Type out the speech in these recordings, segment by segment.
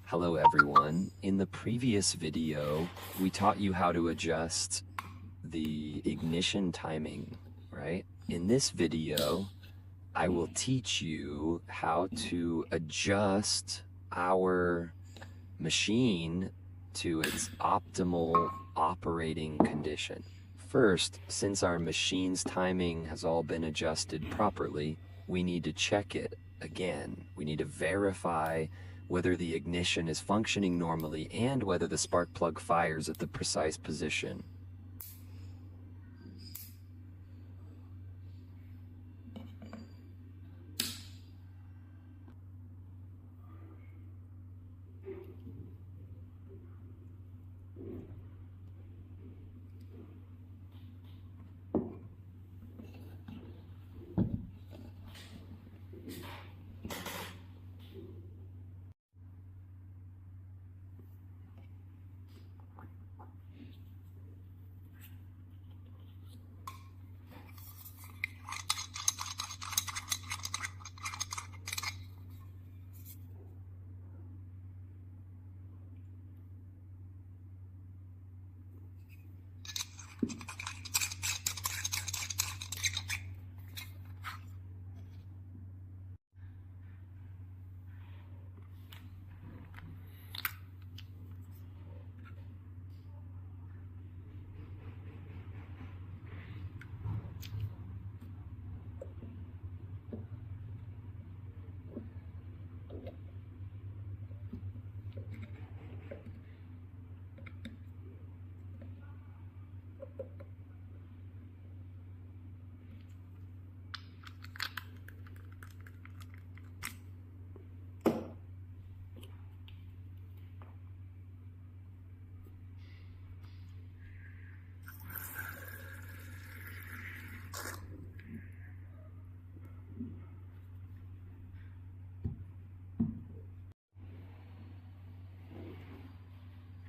Hello everyone. In the previous video, we taught you how to adjust the ignition timing, right? In this video, I will teach you how to adjust our machine to its optimal operating condition. First, since our machine's timing has all been adjusted properly, we need to check it again. We need to verify whether the ignition is functioning normally and whether the spark plug fires at the precise position.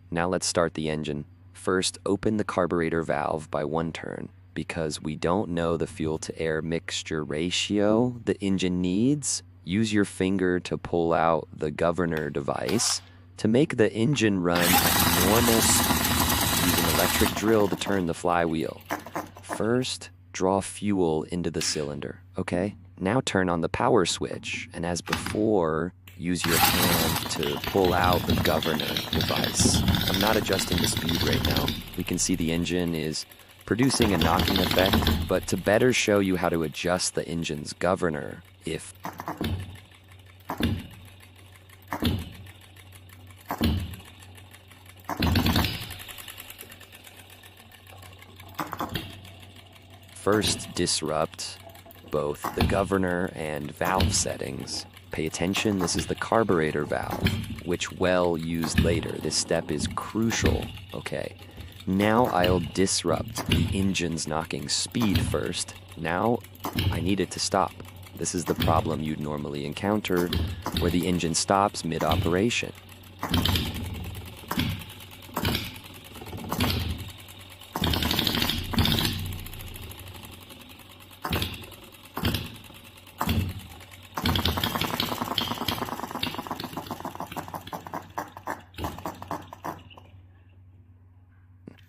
Now let's start the engine. First, open the carburetor valve by one turn. Because we don't know the fuel-to-air mixture ratio the engine needs, use your finger to pull out the governor device to make the engine run at normal speed. Use an electric drill to turn the flywheel. First, draw fuel into the cylinder, okay? Now turn on the power switch, and as before, use your hand to pull out the governor device. I'm not adjusting the speed right now. We can see the engine is producing a knocking effect, but to better show you how to adjust the engine's governor, first disrupt both the governor and valve settings. Pay attention, this is the carburetor valve, which well used later. This step is crucial, okay? Now I'll disrupt the engine's knocking speed first. Now I need it to stop. This is the problem you'd normally encounter, where the engine stops mid-operation.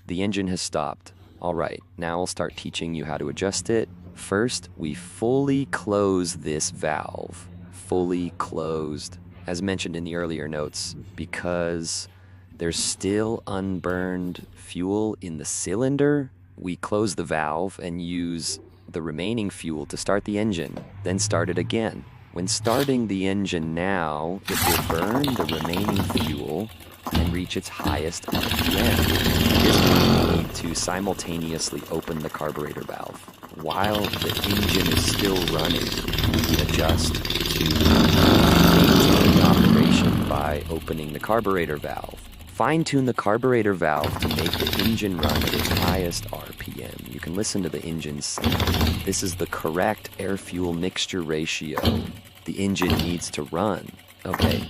The engine has stopped. All right, now I'll start teaching you how to adjust it. First, we fully close this valve. Fully closed, as mentioned in the earlier notes, because there's still unburned fuel in the cylinder. We close the valve and use the remaining fuel to start the engine, then start it again. When starting the engine now, it will burn the remaining fuel and reach its highest RPM. This means we need to simultaneously open the carburetor valve. While the engine is still running, we adjust to maintain operation by opening the carburetor valve. Fine-tune the carburetor valve to make the engine run at its highest RPM. You can listen to the engine sound. This is the correct air-fuel mixture ratio the engine needs to run. Okay.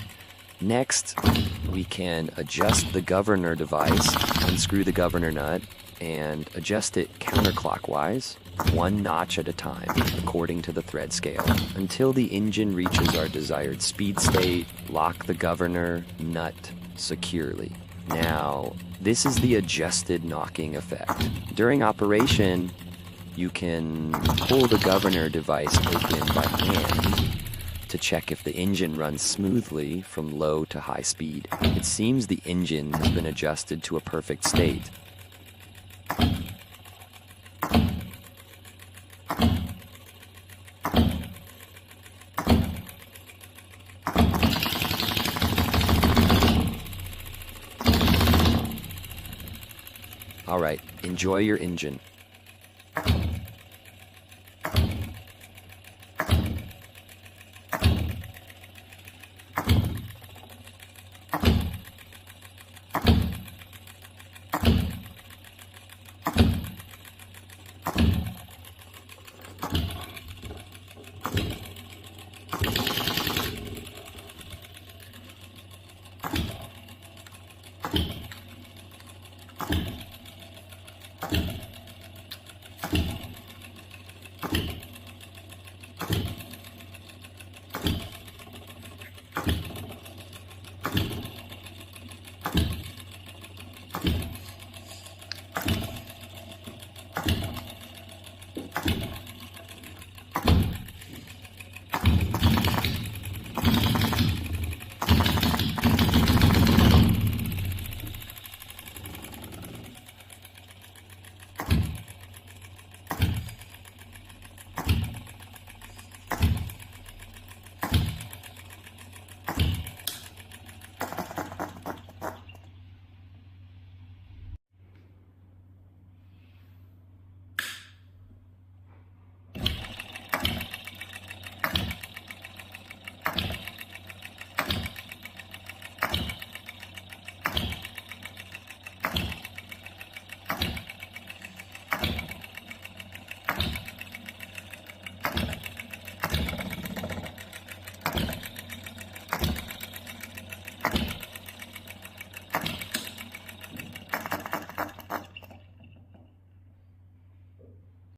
Next, we can adjust the governor device, unscrew the governor nut, and adjust it counterclockwise. one notch at a time, according to the thread scale, until the engine reaches our desired speed state. Lock the governor nut securely. Now, this is the adjusted knocking effect. During operation, you can pull the governor device open by hand to check if the engine runs smoothly from low to high speed. It seems the engine has been adjusted to a perfect state. All right, enjoy your engine.